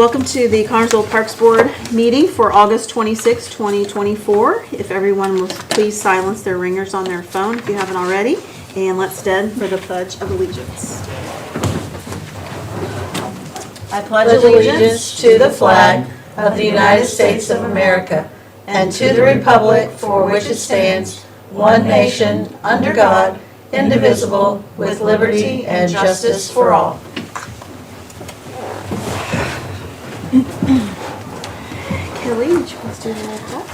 Welcome to the Connersville Parks Board meeting for August 26, 2024. If everyone will please silence their ringers on their phone if you haven't already. And let's stand for the Pledge of Allegiance. I pledge allegiance to the flag of the United States of America and to the republic for which it stands, one nation, under God, indivisible, with liberty and justice for all. Kelly, would you please do the roll call?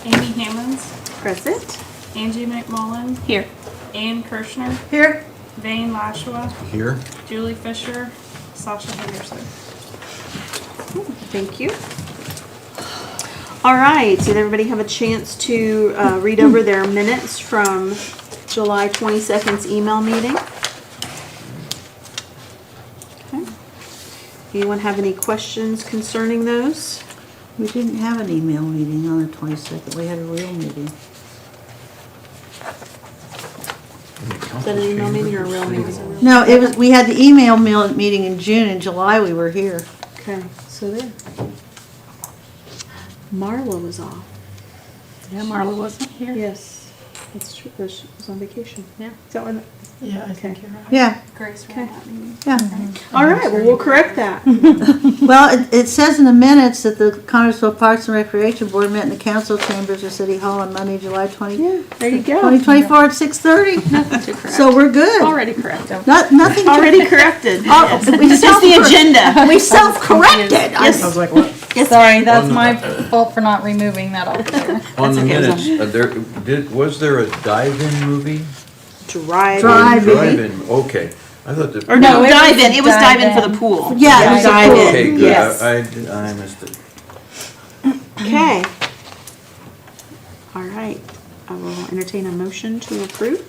Amy Hammonds, Present. Angie McMullen, Here. Ann Kirshner, Here. Vane Lashua, Here. Julie Fisher, Sasha Henderson. Thank you. All right, did everybody have a chance to read over their minutes from July 22nd's email meeting? Okay. Anyone have any questions concerning those? We didn't have an email meeting on the 22nd. We had a real meeting. Is that an email meeting or a real meeting? No, it was. We had the email meeting in June. In July, we were here. Okay, so there. Marla was off. Yeah, Marla wasn't here. Yes, that's true. She was on vacation. Yeah. Is that what? Yeah, I think you're right. Yeah, Grace Okay. ran that meeting. yeah. All right, well, we'll correct that. Well, it says in the minutes that the Connersville Parks and Recreation Board met in the council chambers of City Hall on Monday, July 20, Yeah, there you go. 2024 at 6:30. Nothing to correct. So we're good. Already corrected. Nothing. to- Already corrected. Oh, we It's just the agenda. We self-corrected. Yes. I was like, what? Sorry, that's On the- my fault for not removing that off there. On the okay, minutes, was there a dive-in movie? Drive. Drive-in. Drive-in, okay. I thought the. Or no, No, it dive was in. a It was dive in for dive-in. the pool. Yeah, it was a dive pool. in. Okay, good, Yes. I missed it. Okay. All right. I will entertain a motion to approve.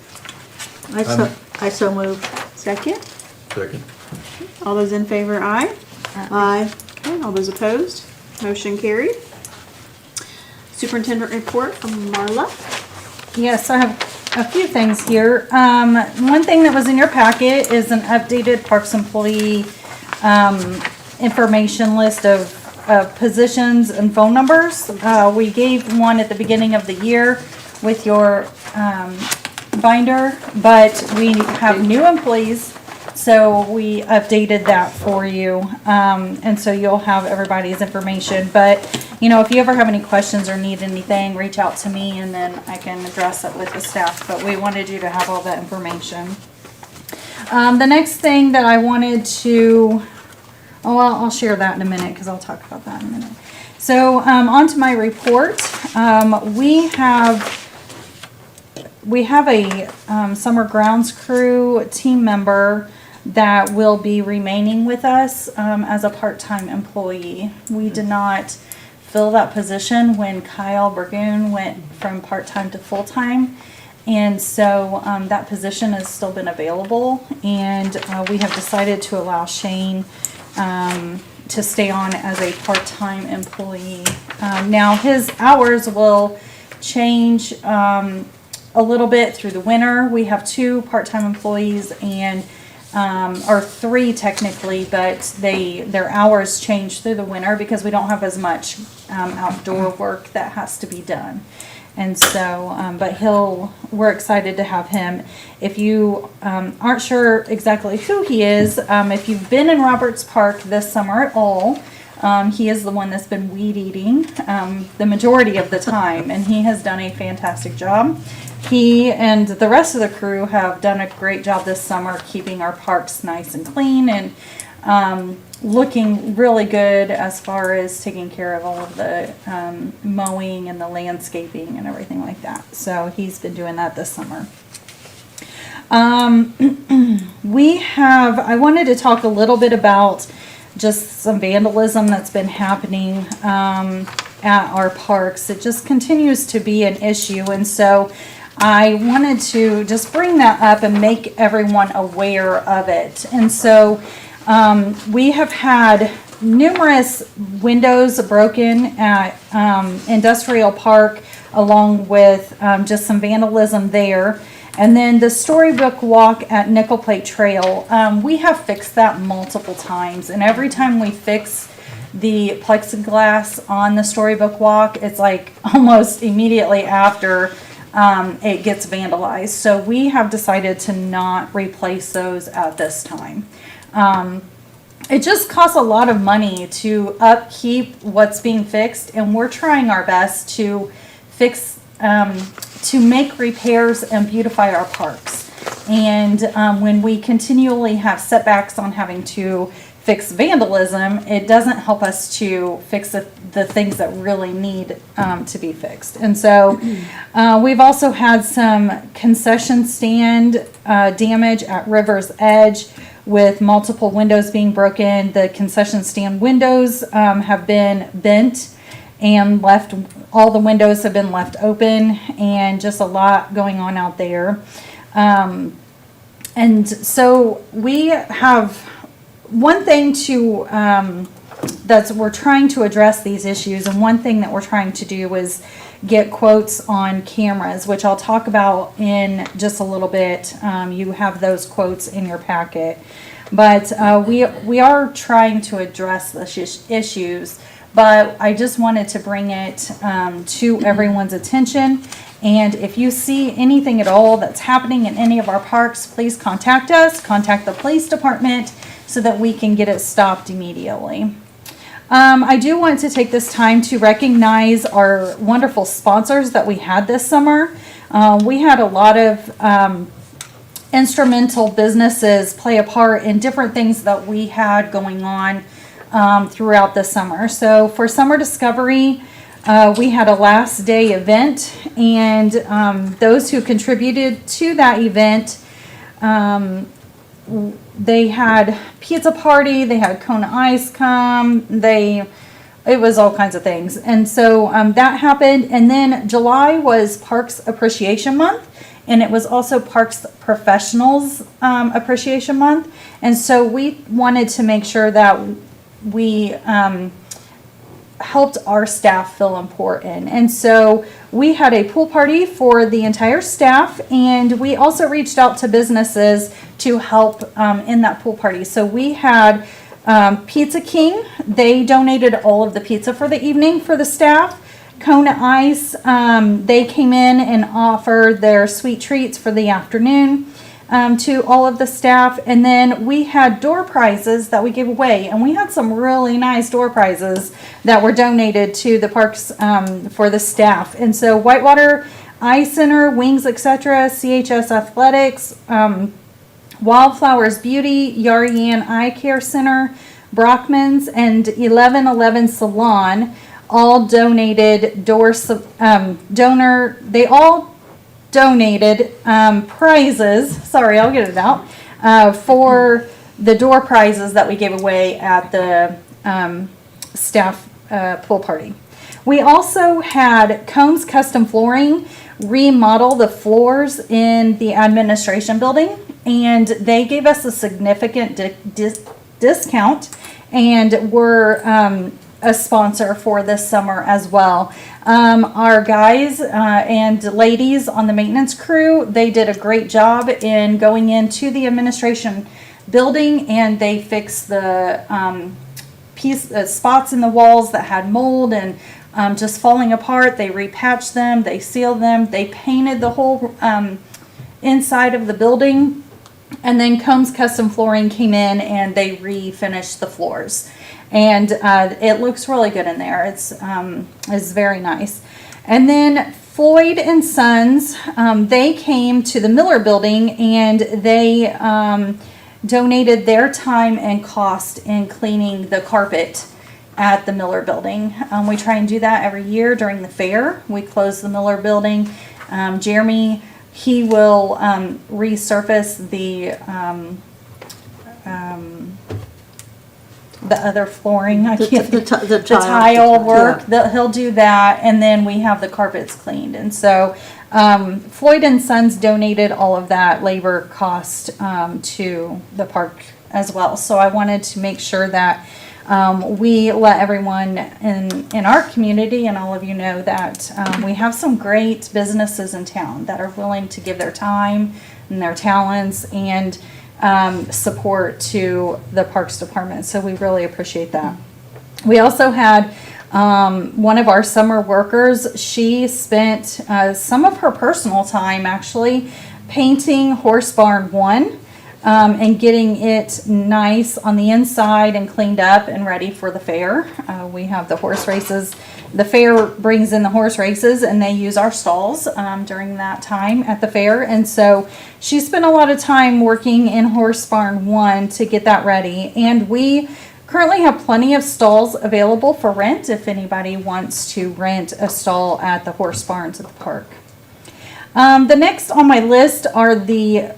I so moved. Second. Second. All those in favor, aye. Aye. Okay. All those opposed, motion carried. Superintendent report from Marla. Yes, I have a few things here. One thing that was in your packet is an updated Parks employee information list of positions and phone numbers. We gave one at the beginning of the year with your binder, but we have new employees, so we updated that for you. And so you'll have everybody's information. But you know, if you ever have any questions or need anything, reach out to me and then I can address it with the staff. But we wanted you to have all that information. The next thing that I wanted to, I'll share that in a minute because I'll talk about that in a minute. So on to my report. We have a summer grounds crew team member that will be remaining with us as a part-time employee. We did not fill that position when Kyle Burgoon went from part-time to full-time, and so that position has still been available, and we have decided to allow Shane to stay on as a part-time employee. Now his hours will change a little bit through the winter. We have 2 part-time employees and or 3 technically, but their hours change through the winter because we don't have as much outdoor work that has to be done. And so, but we're excited to have him. If you aren't sure exactly who he is, if you've been in Roberts Park this summer at all, he is the one that's been weed eating the majority of the time, and he has done a fantastic job. He and the rest of the crew have done a great job this summer keeping our parks nice and clean and looking really good as far as taking care of all of the mowing and the landscaping and everything like that. So he's been doing that this summer. I wanted to talk a little bit about just some vandalism that's been happening at our parks. It just continues to be an issue, and so I wanted to just bring that up and make everyone aware of it. And so we have had numerous windows broken at Industrial Park, along with just some vandalism there. And then the Storybook Walk at Nickel Plate Trail, we have fixed that multiple times. And every time we fix the plexiglass on the Storybook Walk. It's like almost immediately after it gets vandalized. So we have decided to not replace those at this time. It just costs a lot of money to upkeep what's being fixed, and we're trying our best to fix, to make repairs and beautify our parks. And when we continually have setbacks on having to fix vandalism, it doesn't help us to fix the things that really need to be fixed. And so we've also had some concession stand damage at River's Edge, with multiple windows being broken. The concession stand windows have been bent and left, all the windows have been left open, and just a lot going on out there. And so we have one thing to, we're trying to address these issues, and one thing that we're trying to do is get quotes on cameras, which I'll talk about in just a little bit. You have those quotes in your packet. But we are trying to address the issues, but I just wanted to bring it to everyone's attention. And if you see anything at all that's happening in any of our parks, please contact us, contact the police department, so that we can get it stopped immediately. I do want to take this time to recognize our wonderful sponsors that we had this summer. We had a lot of instrumental businesses play a part in different things that we had going on throughout the summer. So for Summer Discovery, we had a last day event, and those who contributed to that event, they had pizza party, they had Kona Ice come, it was all kinds of things. And so that happened. And then July was Parks Appreciation Month, and it was also Parks Professionals Appreciation Month. And so we wanted to make sure that we helped our staff feel important. And so we had a pool party for the entire staff, and we also reached out to businesses to help in that pool party. So we had Pizza King. They donated all of the pizza for the evening for the staff. Kona Ice, they came in and offered their sweet treats for the afternoon to all of the staff. And then we had door prizes that we gave away, and we had some really nice door prizes that were donated to the parks for the staff. And so Whitewater Eye Center, Wings, etc., CHS Athletics, Wildflowers Beauty, Yaryan Eye Care Center, Brockman's, and 1111 Salon all donated they all donated prizes, sorry, I'll get it out, for the door prizes that we gave away at the staff pool party. We also had Combs Custom Flooring remodel the floors in the administration building, and they gave us a significant discount, and were a sponsor for this summer as well. Our guys and ladies on the maintenance crew, they did a great job in going into the administration building, and they fixed the spots in the walls that had mold and just falling apart. They repatched them, they sealed them, they painted the whole inside of the building. And then Combs Custom Flooring came in and they refinished the floors. And it looks really good in there. It's very nice. And then Floyd and Sons, they came to the Miller Building, and they donated their time and cost in cleaning the carpet at the Miller Building. We try and do that every year during the fair. We close the Miller Building. Jeremy, he will resurface the other flooring. I can't The tile work. Yeah. He'll do that, and then we have the carpets cleaned. And so Floyd and Sons donated all of that labor cost to the park as well. So I wanted to make sure that we let everyone in our community and all of you know that we have some great businesses in town that are willing to give their time and their talents and support to the Parks Department. So we really appreciate that. We also had one of our summer workers. She spent some of her personal time actually painting Horse Barn 1 and getting it nice on the inside and cleaned up and ready for the fair. We have the horse races. The fair brings in the horse races and they use our stalls during that time at the fair. And so she spent a lot of time working in Horse Barn 1 to get that ready. And we currently have plenty of stalls available for rent if anybody wants to rent a stall at the horse barns at the park. The next on my list are the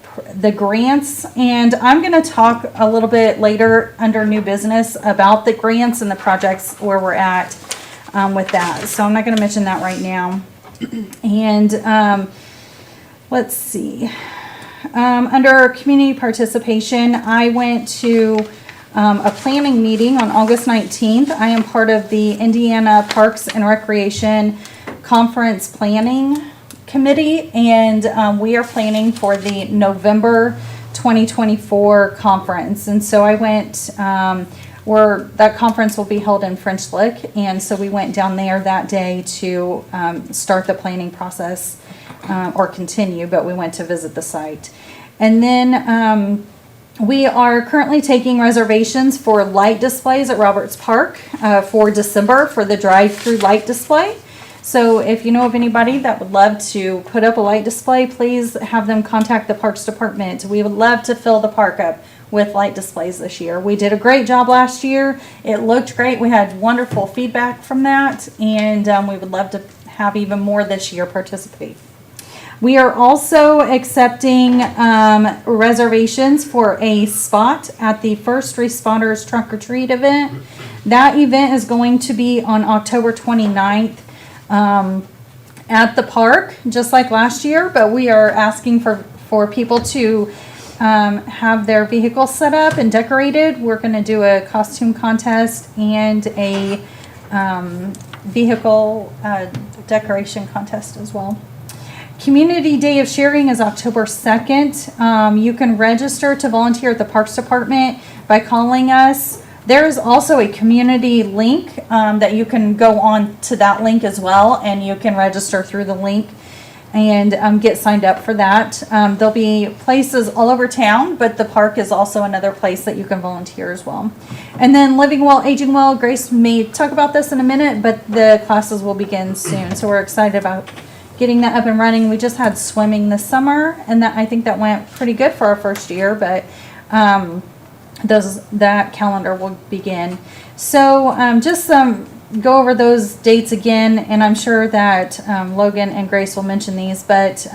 grants, and I'm going to talk a little bit later under new business about the grants and the projects where we're at with that. So I'm not going to mention that right now. And let's see. Under community participation, I went to a planning meeting on August 19th. I am part of the Indiana Parks and Recreation Conference Planning Committee, and we are planning for the November 2024 conference. And so I went, that conference will be held in French Lick, and so we went down there that day to start the planning process, or continue, but we went to visit the site. And then we are currently taking reservations for light displays at Roberts Park for December for the drive-through light display. So if you know of anybody that would love to put up a light display, please have them contact the Parks Department. We would love to fill the park up with light displays this year. We did a great job last year. It looked great. We had wonderful feedback from that, and we would love to have even more this year participate. We are also accepting reservations for a spot at the First Responders Trunk or Treat event. That event is going to be on October 29th at the park, just like last year, but we are asking for people to have their vehicles set up and decorated. We're going to do a costume contest and a vehicle decoration contest as well. Community Day of Sharing is October 2nd. You can register to volunteer at the Parks Department by calling us. There is also a community link that you can go on to that link as well, and you can register through the link and get signed up for that. There'll be places all over town, but the park is also another place that you can volunteer as well. And then Living Well, Aging Well, Grace may talk about this in a minute, but the classes will begin soon, so we're excited about getting that up and running. We just had swimming this summer, and I think that went pretty good for our first year, but that calendar will begin. So just go over those dates again, and I'm sure that Logan and Grace will mention these, but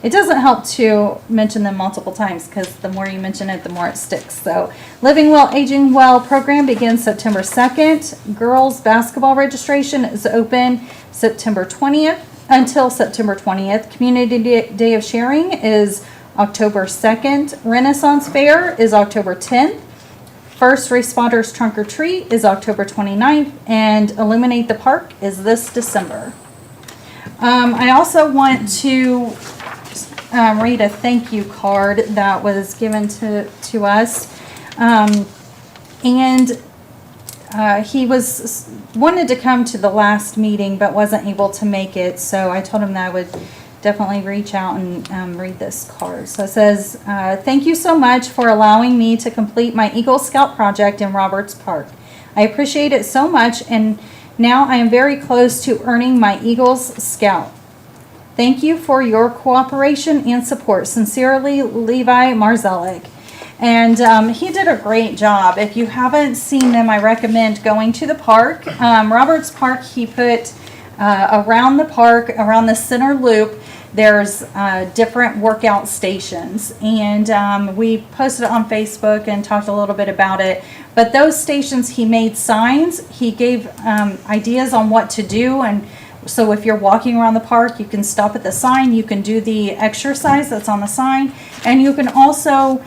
it doesn't help to mention them multiple times because the more you mention it, the more it sticks. So Living Well, Aging Well program begins September 2nd. Girls basketball registration is open September 20th. Until September 20th. Community Day of Sharing is October 2nd. Renaissance Fair is October 10th. First Responders Trunk or Treat is October 29th. And Illuminate the Park is this December. I also want to read a thank you card that was given to us. He wanted to come to the last meeting but wasn't able to make it, so I told him that I would definitely reach out and read this card. So it says, thank you so much for allowing me to complete my Eagle Scout project in Roberts Park. I appreciate it so much, and now I am very close to earning my Eagles Scout. Thank you for your cooperation and support. Sincerely, Levi Marzellik. And he did a great job. If you haven't seen them, I recommend going to the park. Roberts Park, he put around the park, around the center loop, there's different workout stations. And we posted it on Facebook and talked a little bit about it. But those stations, he made signs. He gave ideas on what to do. And so if you're walking around the park, you can stop at the sign, you can do the exercise that's on the sign, and you can also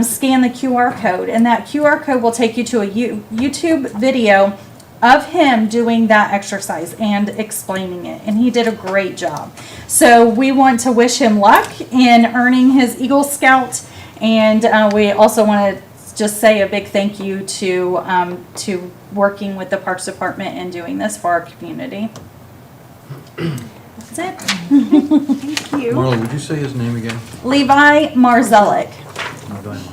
scan the QR code. And that QR code will take you to a YouTube video of him doing that exercise and explaining it. And he did a great job. So we want to wish him luck in earning his Eagle Scout. And we also want to just say a big thank you to working with the Parks Department and doing this for our community. That's it. Thank you. Marla, would you say his name again? Levi Marzellik. No, go ahead,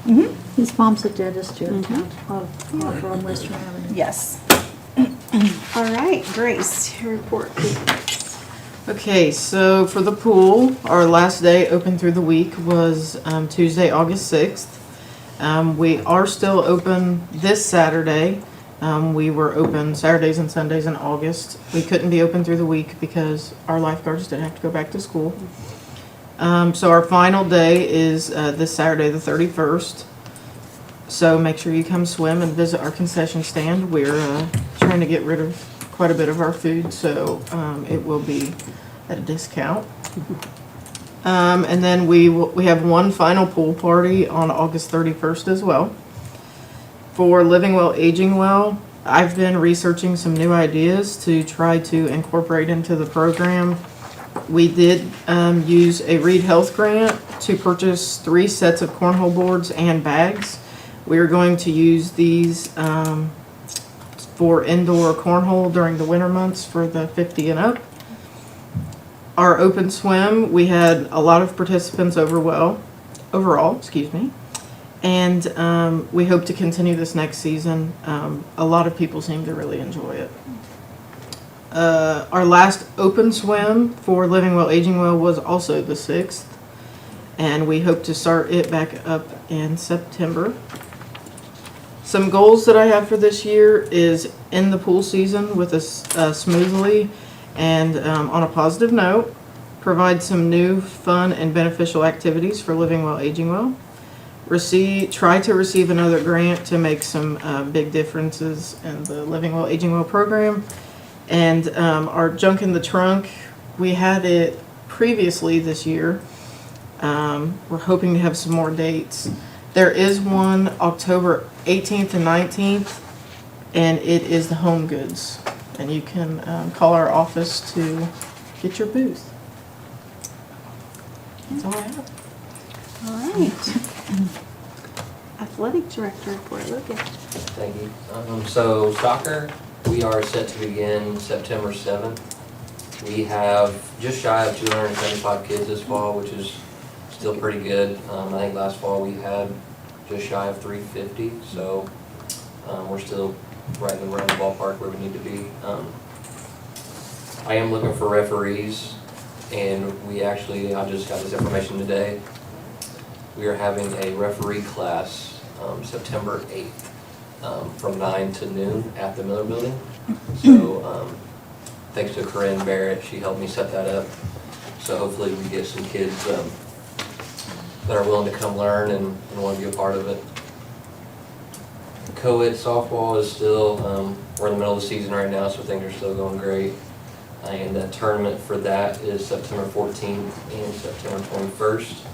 Marcelo. His mom's a dentist here in town, off on Western Avenue. Yes. All right, Grace, your report, please. Okay, so for the pool, our last day open through the week was Tuesday, August 6th. We are still open this Saturday. We were open Saturdays and Sundays in August. We couldn't be open through the week because our lifeguards didn't have to go back to school. So our final day is this Saturday, the 31st. So make sure you come swim and visit our concession stand. We're trying to get rid of quite a bit of our food, so it will be at a discount. And then we have one final pool party on August 31st as well. For Living Well, Aging Well, I've been researching some new ideas to try to incorporate into the program. We did use a Reed Health grant to purchase 3 sets of cornhole boards and bags. We are going to use these for indoor cornhole during the winter months for the 50 and up. Our open swim, we had a lot of participants overall, and we hope to continue this next season. A lot of people seem to really enjoy it. Our last open swim for Living Well, Aging Well was also the 6th, and we hope to start it back up in September. Some goals that I have for this year is end the pool season with us smoothly and on a positive note, provide some new fun and beneficial activities for Living Well, Aging Well, try to receive another grant to make some big differences in the Living Well, Aging Well program, and our junk in the trunk, we had it previously this year. We're hoping to have some more dates. There is one October 18th and 19th, and it is the home goods. And you can call our office to get your booth. That's all I have. All right. Athletic Director report, Lucas. Thank you. So soccer, we are set to begin September 7th. We have just shy of 275 kids this fall, which is still pretty good. I think last fall we had just shy of 350, so we're still right around the ballpark where we need to be. I am looking for referees, and I just got this information today. We are having a referee class September 8th from 9 to noon at the Miller Building. So thanks to Corinne Barrett, she helped me set that up. So hopefully we get some kids that are willing to come learn and want to be a part of it. Co-ed softball is still, we're in the middle of the season right now, so things are still going great. And the tournament for that is September 14th and September 21st.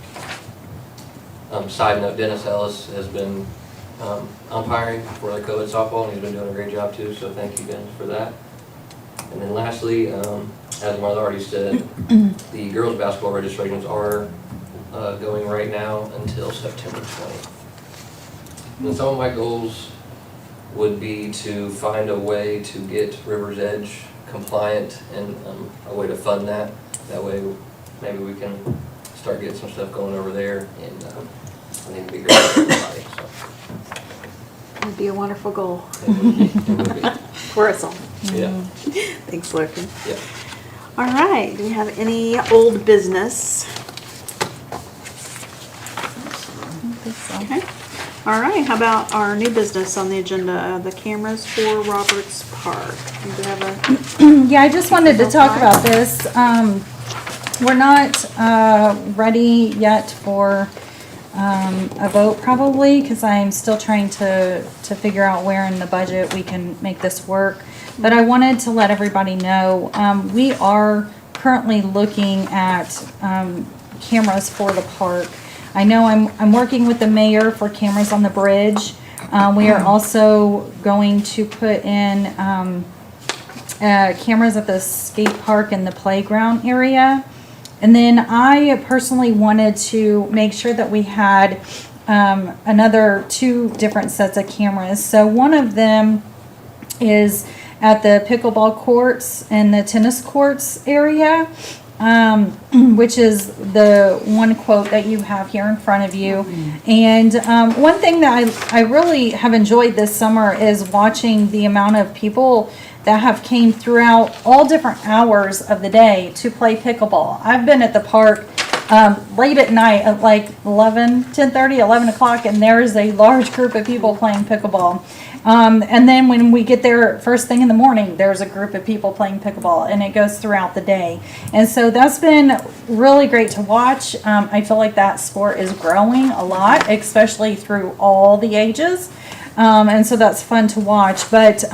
Side note, Dennis Ellis has been umpiring for the co-ed softball, and he's been doing a great job too, so thank you, Dennis, for that. And then lastly, as Marla already said, the girls' basketball registrations are going right now until September 20th. And some of my goals would be to find a way to get River's Edge compliant and a way to fund that. That way maybe we can start getting some stuff going over there, and I think it'd be great for everybody. So. That would be a wonderful goal It would be. for us all. Yeah. Thanks, Lucas. Yeah. All right, do we have any old business? Okay. All right, how about our new business on the agenda, the cameras for Roberts Park? Do we have a, Yeah, I just wanted to talk about this. We're not ready yet for a vote probably, because I'm still trying to figure out where in the budget we can make this work. But I wanted to let everybody know, we are currently looking at cameras for the park. I know I'm working with the mayor for cameras on the bridge. We are also going to put in cameras at the skate park and the playground area. And then I personally wanted to make sure that we had another 2 different sets of cameras. So one of them is at the pickleball courts and the tennis courts area, which is the one quote that you have here in front of you. And one thing that I really have enjoyed this summer is watching the amount of people that have came throughout all different hours of the day to play pickleball. I've been at the park late at night at like 10:30, 11 o'clock, and there is a large group of people playing pickleball. And then when we get there first thing in the morning, there's a group of people playing pickleball, and it goes throughout the day. And so that's been really great to watch. I feel like that sport is growing a lot, especially through all the ages. And so that's fun to watch. But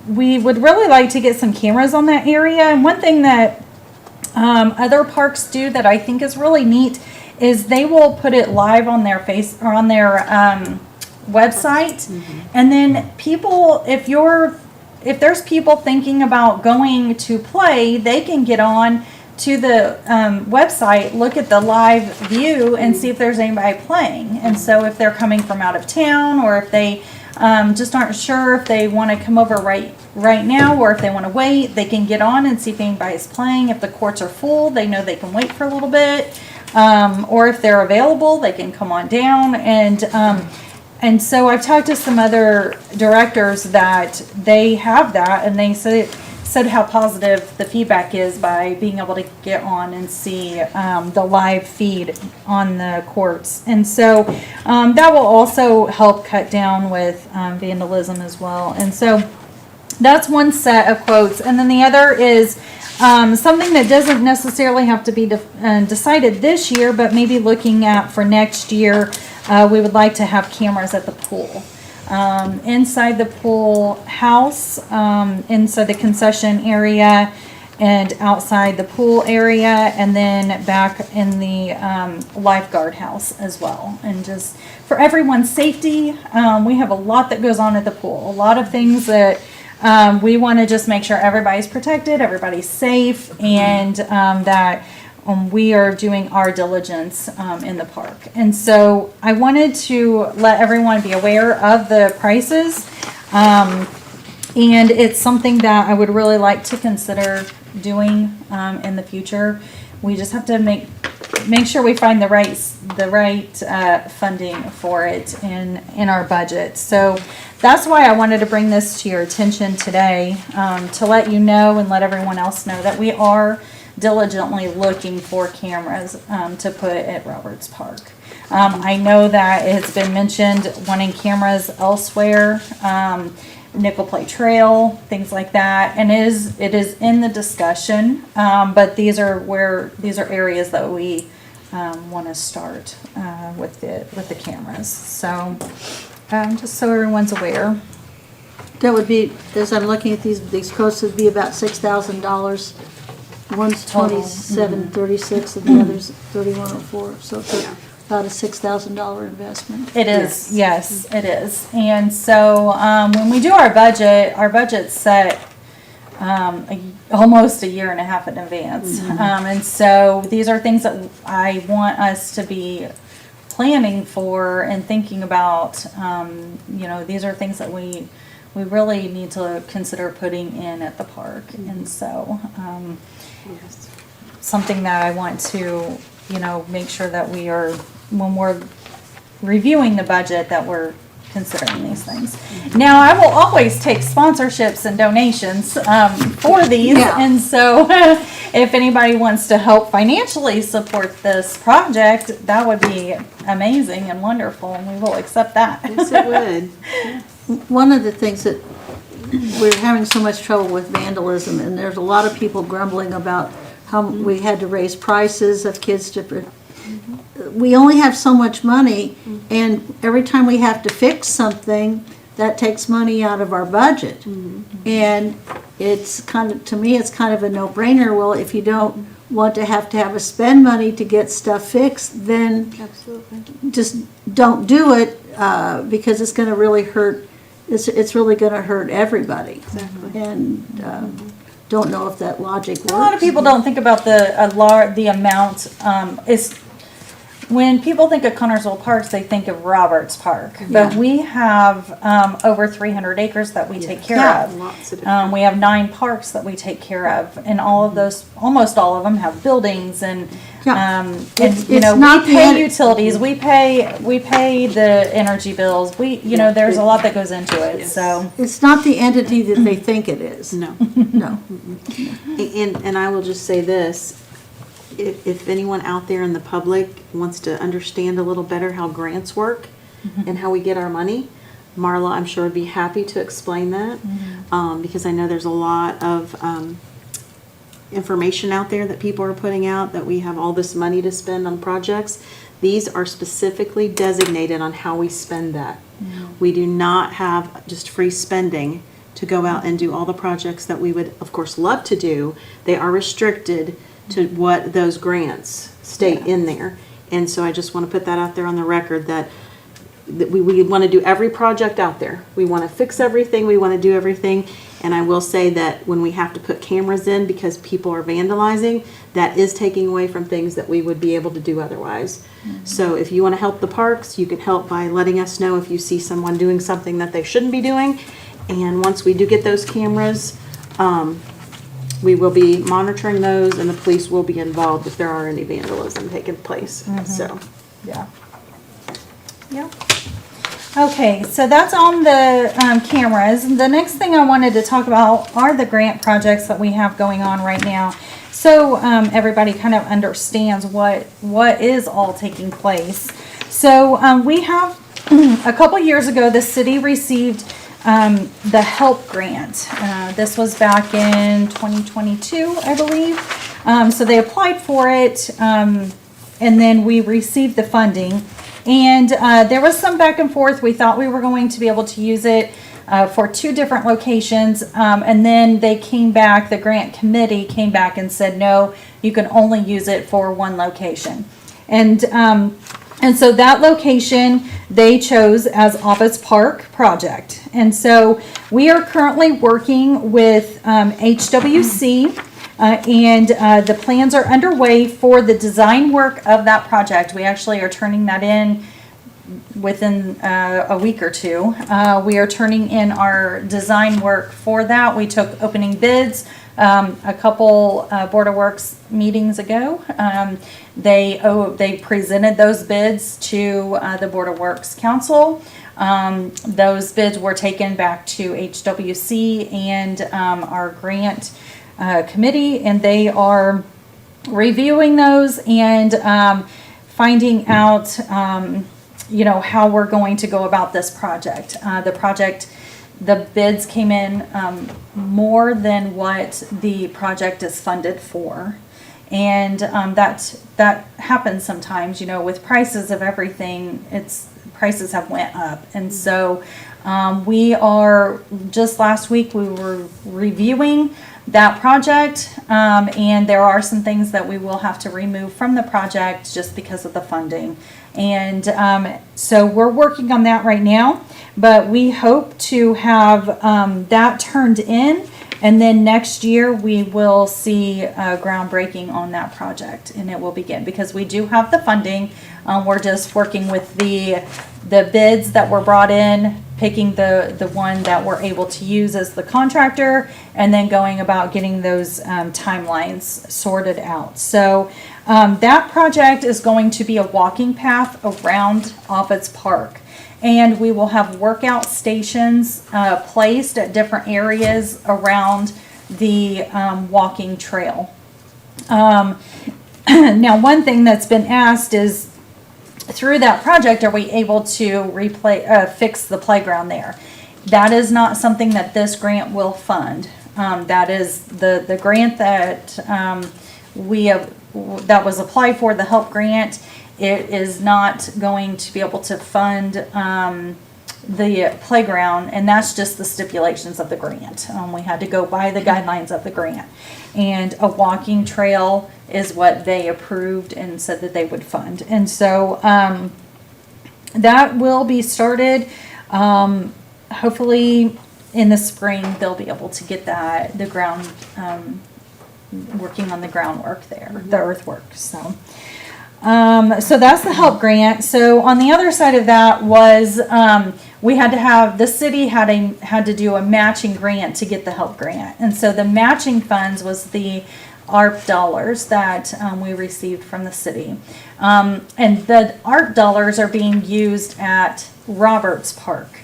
we would really like to get some cameras on that area. And one thing that other parks do that I think is really neat is they will put it live on their website, and then people, if there's people thinking about going to play, they can get on to the website, look at the live view, and see if there's anybody playing. And so if they're coming from out of town, or if they just aren't sure if they want to come over right now, or if they want to wait, they can get on and see if anybody's playing. If the courts are full, they know they can wait for a little bit, or if they're available, they can come on down. And so I've talked to some other directors that they have that, and they said how positive the feedback is by being able to get on and see the live feed on the courts. And so that will also help cut down with vandalism as well. And so that's one set of quotes. And then the other is something that doesn't necessarily have to be decided this year, but maybe looking at for next year. We would like to have cameras at the pool. Inside the pool house, inside the concession area, and outside the pool area, and then back in the lifeguard house as well. And just for everyone's safety, we have a lot that goes on at the pool. A lot of things that we want to just make sure everybody's protected, everybody's safe, and that we are doing our diligence in the park. And so I wanted to let everyone be aware of the prices. And it's something that I would really like to consider doing in the future. We just have to make sure we find the right funding for it in our budget. So that's why I wanted to bring this to your attention today, to let you know and let everyone else know that we are diligently looking for cameras to put at Roberts Park. I know that it's been mentioned wanting cameras elsewhere, Nickel Plate Trail, things like that, and it is in the discussion. But these are areas that we want to start with the cameras. So just so everyone's aware. That would be, as I'm looking at these quotes, would be about $6,000. One's Total. $27.36 and the other's $31.04. So it's about a $6,000 investment. It is, yes, it is. And so when we do our budget's set almost a year and a half in advance. And so these are things that I want us to be planning for and thinking about. These are things that we really need to consider putting in at the park. And so something that I want to, make sure that we are, when we're reviewing the budget, that we're considering these things. Now, I will always take sponsorships and donations for these. Yeah. And so if anybody wants to help financially support this project, that would be amazing and wonderful, and we will accept that. Yes, it would. One of the things that we're having so much trouble with vandalism, and there's a lot of people grumbling about how we had to raise prices of kids to. We only have so much money, and every time we have to fix something, that takes money out of our budget. And it's to me, it's kind of a no-brainer. Well, if you don't want to have a spend money to get stuff fixed, then just don't do it, because it's going to really hurt. It's really going to hurt everybody. Exactly. And don't know if that logic works. A lot of people don't think about the amount. when people think of Connersville Parks, they think of Roberts Park. But Yeah. we have over 300 acres that we take care Yeah. of. Lots of different. We have 9 parks that we take care of, and all of those, almost all of them have buildings and, Yeah. and It's- you know, it's not we the pay end- utilities, we pay the energy bills. There's a lot that goes into it, Yes. so. It's not the entity that they think it is. No. No. And I will just say this, if anyone out there in the public wants to understand a little better how grants work and how we get our money, Marla, I'm sure would be happy to explain that. Because I know there's a lot of information out there that people are putting out, that we have all this money to spend on projects. These are specifically designated on how we spend that. We do not have just free spending to go out and do all the projects that we would, of course, love to do. They are restricted to what those grants state in there. And so I just want to put that out there on the record that we want to do every project out there. We want to fix everything, we want to do everything. And I will say that when we have to put cameras in because people are vandalizing, that is taking away from things that we would be able to do otherwise. So if you want to help the parks, you can help by letting us know if you see someone doing something that they shouldn't be doing. And once we do get those cameras, we will be monitoring those, and the police will be involved if there are any vandalism taking place, so. Yeah. Yeah. Okay, so that's on the cameras. The next thing I wanted to talk about are the grant projects that we have going on right now. So everybody kind of understands what is all taking place. So we have, a couple years ago, the city received the HELP grant. This was back in 2022, I believe. So they applied for it, and then we received the funding. And there was some back and forth. We thought we were going to be able to use it for 2 different locations. And then they came back, the grant committee came back and said, no, you can only use it for 1 location. And so that location they chose as Office Park project. And so we are currently working with HWC. And the plans are underway for the design work of that project. We actually are turning that in within a week or 2. We are turning in our design work for that. We took opening bids a couple Board of Works meetings ago. They presented those bids to the Board of Works Council. Those bids were taken back to HWC and our grant committee, and they are reviewing those and finding out how we're going to go about this project. The bids came in more than what the project is funded for, and that happens sometimes, with prices of everything. Prices have went up, and so we are, just last week we were reviewing that project, and there are some things that we will have to remove from the project just because of the funding. And so we're working on that right now, but we hope to have that turned in, and then next year we will see groundbreaking on that project, and it will begin because we do have the funding. We're just working with the bids that were brought in, picking the one that we're able to use as the contractor, and then going about getting those timelines sorted out. So that project is going to be a walking path around Offutt's Park. And we will have workout stations placed at different areas around the walking trail. Now, one thing that's been asked is, through that project, are we able to fix the playground there? That is not something that this grant will fund. That is the grant that that was applied for, the HELP grant. It is not going to be able to fund the playground, and that's just the stipulations of the grant. We had to go by the guidelines of the grant, and a walking trail is what they approved and said that they would fund. And so that will be started. Hopefully in the spring they'll be able to get the ground working on the groundwork there, the earthwork. So So that's the help grant. So on the other side of that was, we had to have, the city had to do a matching grant to get the help grant. And so the matching funds was the ARP dollars that we received from the city. And the ARP dollars are being used at Roberts Park.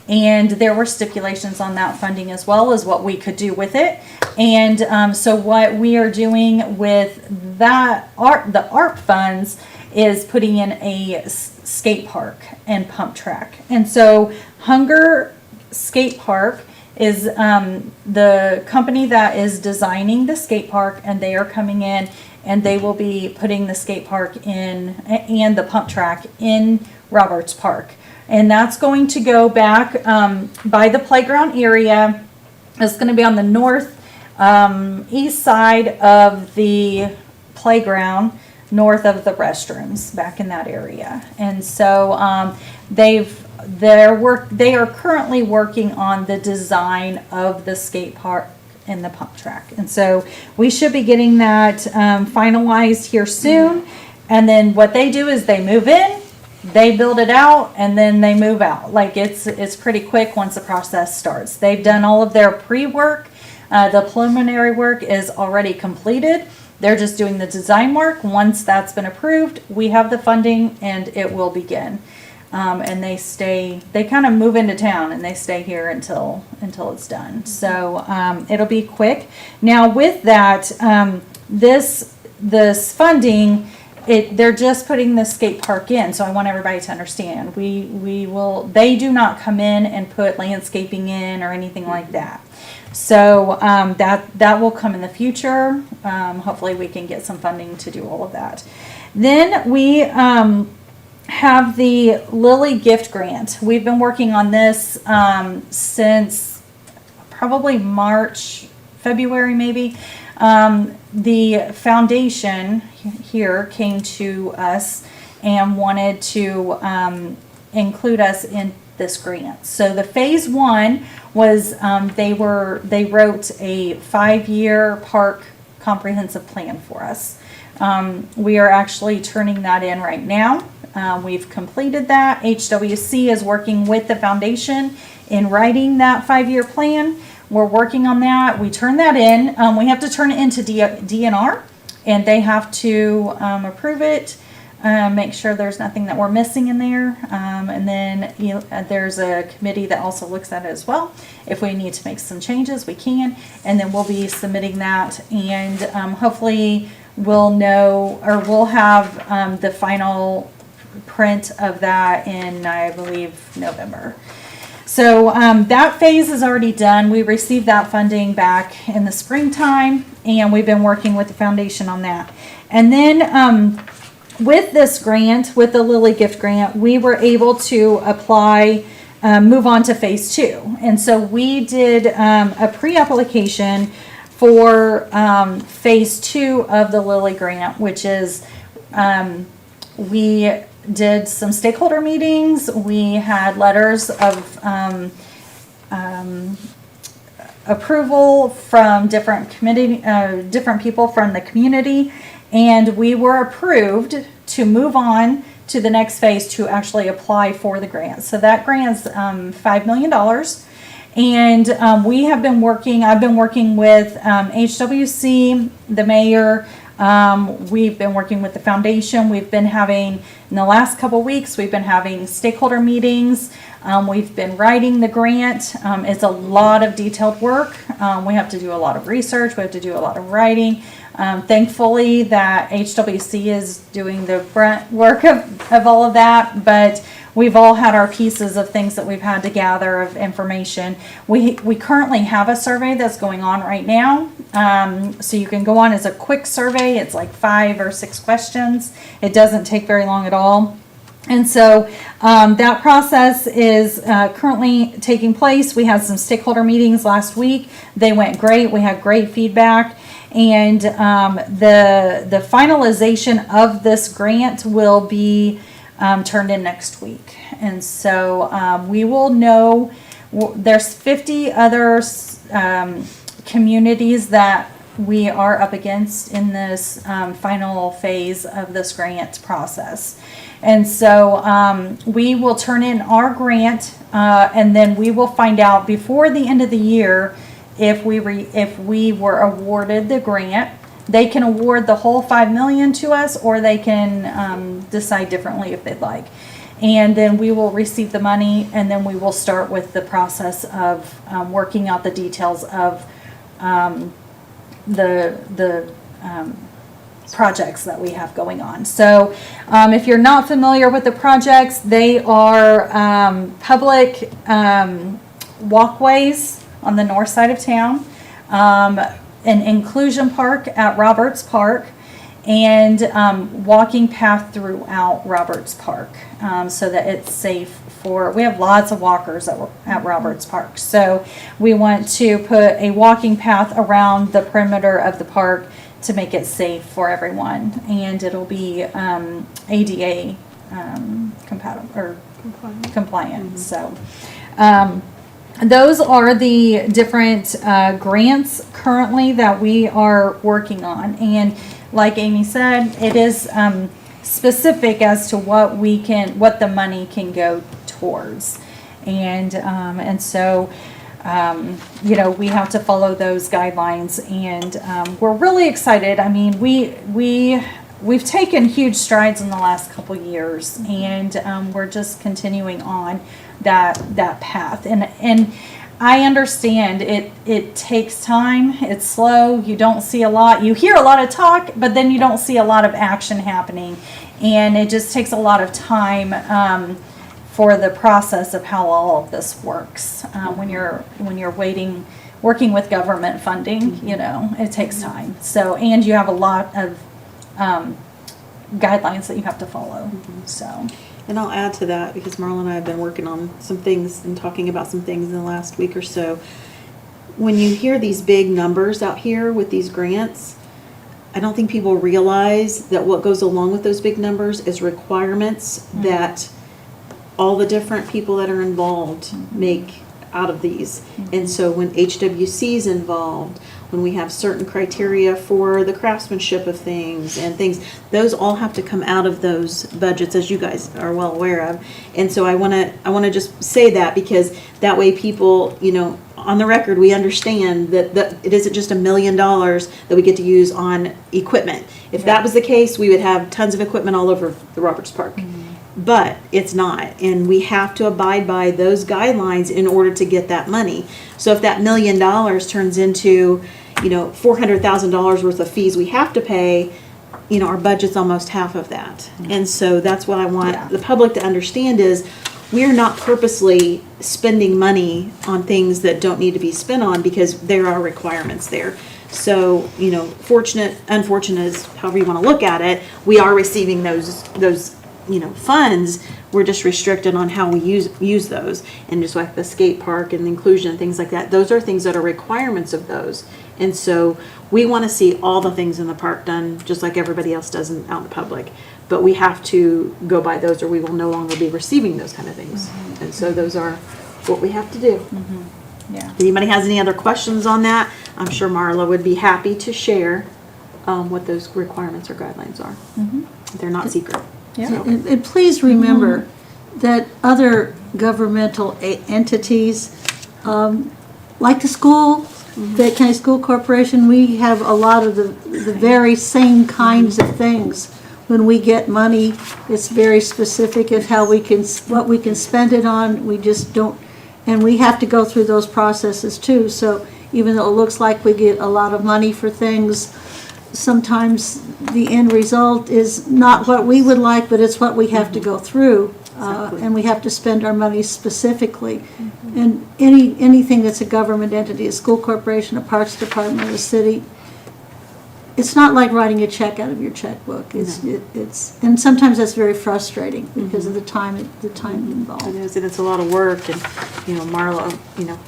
And there were stipulations on that funding as well as what we could do with it. And so what we are doing with that the ARP funds is putting in a skate park and pump track. And so Hunger Skate Park is the company that is designing the skate park, and they are coming in and they will be putting the skate park in and the pump track in Roberts Park. And that's going to go back by the playground area. It's going to be on the north east side of the playground, north of the restrooms, back in that area. And so they are currently working on the design of the skate park and the pump track. And so we should be getting that finalized here soon. And then what they do is they move in, they build it out, and then they move out. Like it's pretty quick once the process starts. They've done all of their pre-work. The preliminary work is already completed. They're just doing the design work. Once that's been approved, we have the funding and it will begin. And they kind of move into town and they stay here until it's done. So it'll be quick. Now with that, this funding, they're just putting the skate park in. So I want everybody to understand, they do not come in and put landscaping in or anything like that. So that will come in the future. Hopefully we can get some funding to do all of that. Then we have the Lily Gift Grant. We've been working on this since probably February maybe. The foundation here came to us and wanted to include us in this grant. So the phase 1 was they wrote a 5-year park comprehensive plan for us. We are actually turning that in right now. We've completed that. HWC is working with the foundation in writing that 5-year plan. We're working on that. We turn that in. We have to turn it into DNR, and they have to approve it. Make sure there's nothing that we're missing in there. And then there's a committee that also looks at it as well. If we need to make some changes, we can. And then we'll be submitting that. And hopefully we'll have the final print of that in, I believe, November. So that phase is already done. We received that funding back in the springtime, and we've been working with the foundation on that. And then with this grant, with the Lily Gift Grant, we were able to apply, move on to phase 2. And so we did a pre-application for phase 2 of the Lily Grant, which is we did some stakeholder meetings. We had letters of approval from different people from the community, and we were approved to move on to the next phase to actually apply for the grant. So that grant's $5 million. And we have been working, I've been working with HWC, the mayor. We've been working with the foundation. We've been having, in the last couple weeks, we've been having stakeholder meetings. We've been writing the grant. It's a lot of detailed work. We have to do a lot of research. We have to do a lot of writing. Thankfully that HWC is doing the brunt work of all of that, but we've all had our pieces of things that we've had to gather of information. We currently have a survey that's going on right now. So you can go on as a quick survey. It's like 5 or 6 questions. It doesn't take very long at all. And so that process is currently taking place. We had some stakeholder meetings last week. They went great. We had great feedback. And the finalization of this grant will be turned in next week. And so we will know, there's 50 other communities that we are up against in this final phase of this grant process. And so we will turn in our grant, and then we will find out before the end of the year if we were awarded the grant. They can award the whole $5 million to us, or they can decide differently if they'd like. And then we will receive the money, and then we will start with the process of working out the details of the projects that we have going on. So if you're not familiar with the projects, they are public walkways on the north side of town, an inclusion park at Roberts Park, and walking path throughout Roberts Park, so that it's safe we have lots of walkers at Roberts Park. So we want to put a walking path around the perimeter of the park to make it safe for everyone, and it'll be ADA compatible or compliant. So those are the different grants currently that we are working on, and like Amy said, it is specific as to what the money can go towards, and so we have to follow those guidelines, and we're really excited. I mean, we've taken huge strides in the last couple years, and we're just continuing on that path, and I understand it takes time. It's slow. You don't see a lot. You hear a lot of talk, but then you don't see a lot of action happening, and it just takes a lot of time for the process of how all of this works. When you're working with government funding, it takes time. So, and you have a lot of guidelines that you have to follow. So. And I'll add to that, because Marla and I have been working on some things and talking about some things in the last week or so. When you hear these big numbers out here with these grants, I don't think people realize that what goes along with those big numbers is requirements that all the different people that are involved make out of these. And so when HWC is involved, when we have certain criteria for the craftsmanship of things and things, those all have to come out of those budgets, as you guys are well aware of. And so I want to just say that, because that way people, on the record, we understand that it isn't just $1 million that we get to use on equipment. If that was the case, we would have tons of equipment all over the Roberts Park. But it's not, and we have to abide by those guidelines in order to get that money. So if that $1 million turns into, $400,000 worth of fees we have to pay, our budget's almost half of that. And so that's what I want the public to understand is we're not purposely spending money on things that don't need to be spent on, because there are requirements there. So, fortunate, unfortunate, is however you want to look at it, we are receiving those funds. We're just restricted on how we use those. And just like the skate park and the inclusion and things like that, those are things that are requirements of those. And so we want to see all the things in the park done just like everybody else does out in the public. But we have to go by those, or we will no longer be receiving those kind of things. And so those are what we have to do. Yeah. If anybody has any other questions on that, I'm sure Marla would be happy to share what those requirements or guidelines are. They're not secret. Yeah. So. And please remember that other governmental entities, like the school, the County School Corporation, we have a lot of the very same kinds of things. When we get money, it's very specific of what we can spend it on. We just don't, and we have to go through those processes too. So even though it looks like we get a lot of money for things, sometimes the end result is not what we would like, but it's what we have to go through. Exactly. And we have to spend our money specifically. And anything that's a government entity, a school corporation, a parks department, a city, it's not like writing a check out of your checkbook. It's and sometimes that's very frustrating because of the time involved. It is, and it's a lot of work, and Marla,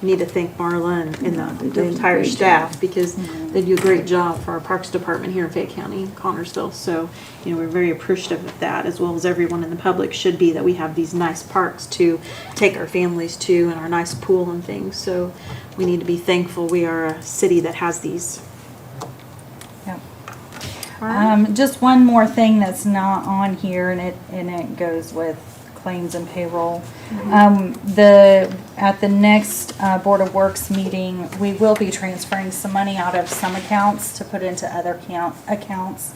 need to thank Marla and the entire staff, because they do a great job for our Parks Department here in Fayette County, Connersville. So we're very appreciative of that, as well as everyone in the public should be, that we have these nice parks to take our families to, and our nice pool and things. So we need to be thankful we are a city that has these Department. Just one more thing that's not on here, and it goes with claims and payroll. At the next Board of Works meeting, we will be transferring some money out of some accounts to put into other accounts.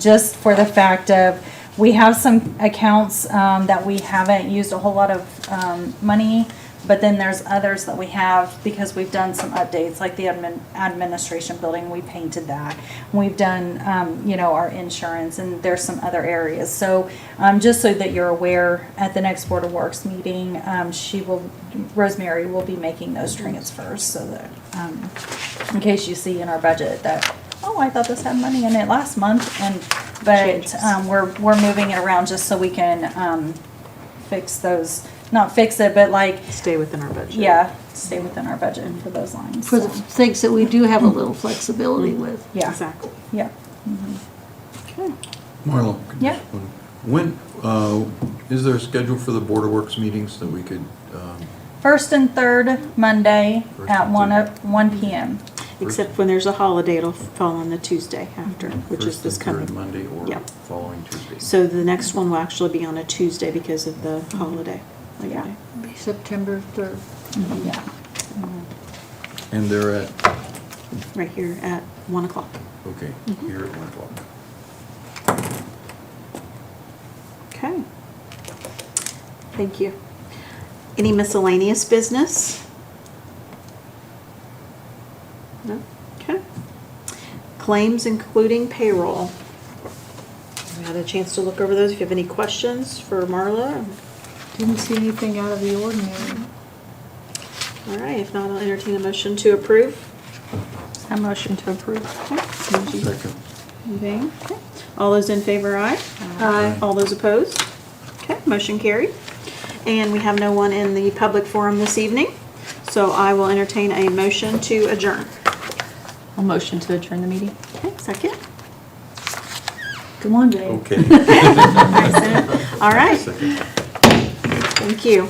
Just for the fact of, we have some accounts that we haven't used a whole lot of money, but then there's others that we have because we've done some updates, like the administration building, we painted that. We've done, our insurance, and there's some other areas. So just so that you're aware, at the next Board of Works meeting, Rosemary will be making those transfers, so that, in case you see in our budget that, oh, I thought this had money in it last month, but we're moving it around just so we can fix those. Not fix it, but like, Stay within our budget. yeah, stay within our budget for those lines. For the so, things that we do have a little flexibility with. yeah, Exactly. yeah. Marlo? Yeah. When, is there a schedule for the Board of Works meetings that we could, First and third Monday First at and 1 p.m. Except when there's a holiday, it'll fall on the Tuesday after, which is first this and coming. third Monday or Yep. following Tuesday? So the next one will actually be on a Tuesday because of the holiday. Labor Yeah. Day. September 3rd. Yeah. And they're at, Right here at 1 o'clock. okay, here at 1 o'clock. Okay. Thank you. Any miscellaneous business? No? Okay. Claims including payroll. We had a chance to look over those. If you have any questions for Marla. Didn't see anything out of the ordinary. All right, if not, I'll entertain a motion to approve. A motion to approve. Second. Moving. Okay. All those in favor, aye? Aye. All those opposed? Okay, motion carried. And we have no one in the public forum this evening, so I will entertain a motion to adjourn. A motion to adjourn the meeting. Okay, second. Come on, Dave. Okay. All right, Second. thank you.